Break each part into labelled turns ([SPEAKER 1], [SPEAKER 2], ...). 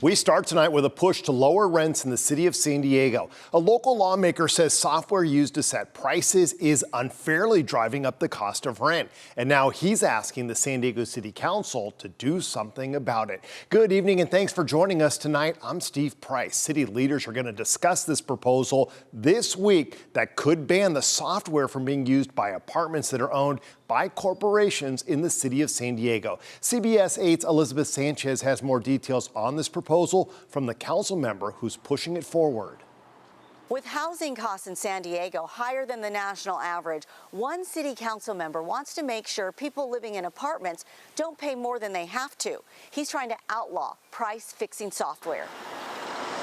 [SPEAKER 1] We start tonight with a push to lower rents in the city of San Diego. A local lawmaker says software used to set prices is unfairly driving up the cost of rent. And now he's asking the San Diego City Council to do something about it. Good evening and thanks for joining us tonight. I'm Steve Price. City leaders are going to discuss this proposal this week that could ban the software from being used by apartments that are owned by corporations in the city of San Diego. CBS 8's Elizabeth Sanchez has more details on this proposal from the council member who's pushing it forward.
[SPEAKER 2] With housing costs in San Diego higher than the national average, one city council member wants to make sure people living in apartments don't pay more than they have to. He's trying to outlaw price-fixing software.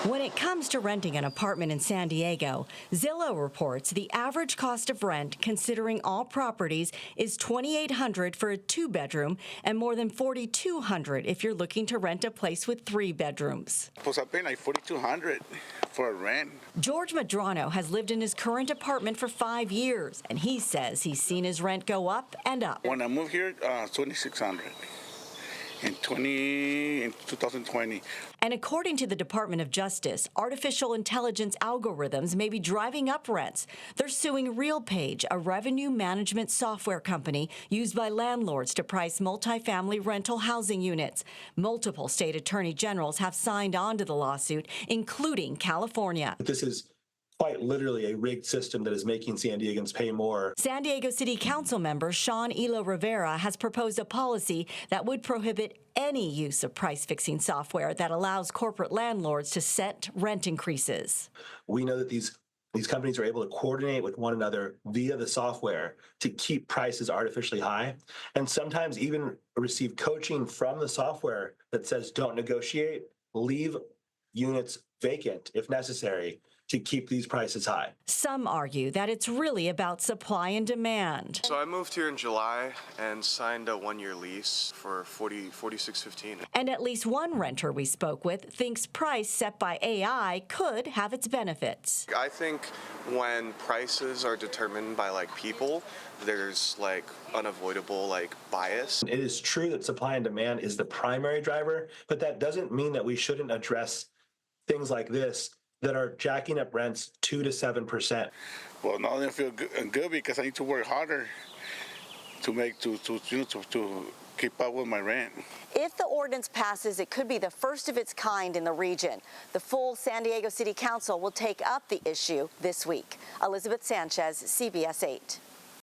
[SPEAKER 3] When it comes to renting an apartment in San Diego, Zillow reports the average cost of rent, considering all properties, is $2,800 for a two-bedroom and more than $4,200 if you're looking to rent a place with 3 bedrooms.
[SPEAKER 4] Pues I pay like $4,200 for a rent.
[SPEAKER 3] George Madrano has lived in his current apartment for 5 years, and he says he's seen his rent go up and up.
[SPEAKER 4] When I moved here, $2,600. In 2020.
[SPEAKER 3] And according to the Department of Justice, artificial intelligence algorithms may be driving up rents. They're suing RealPage, a revenue management software company used by landlords to price multifamily rental housing units. Multiple state attorney generals have signed on to the lawsuit, including California.
[SPEAKER 5] This is quite literally a rigged system that is making San Diegans pay more.
[SPEAKER 3] San Diego City Council member Sean Elo Rivera has proposed a policy that would prohibit any use of price-fixing software that allows corporate landlords to set rent increases.
[SPEAKER 5] We know that these companies are able to coordinate with one another via the software to keep prices artificially high, and sometimes even receive coaching from the software that says don't negotiate, leave units vacant if necessary, to keep these prices high.
[SPEAKER 3] Some argue that it's really about supply and demand.
[SPEAKER 6] So I moved here in July and signed a 1-year lease for $46.15.
[SPEAKER 3] And at least one renter we spoke with thinks price set by AI could have its benefits.
[SPEAKER 6] I think when prices are determined by people, there's unavoidable bias.
[SPEAKER 5] It is true that supply and demand is the primary driver, but that doesn't mean that we shouldn't address things like this that are jacking up rents 2 to 7%.
[SPEAKER 4] Well, now I feel good because I need to work harder to keep up with my rent.
[SPEAKER 2] If the ordinance passes, it could be the first of its kind in the region. The full San Diego City Council will take up the issue this week. Elizabeth Sanchez, CBS 8.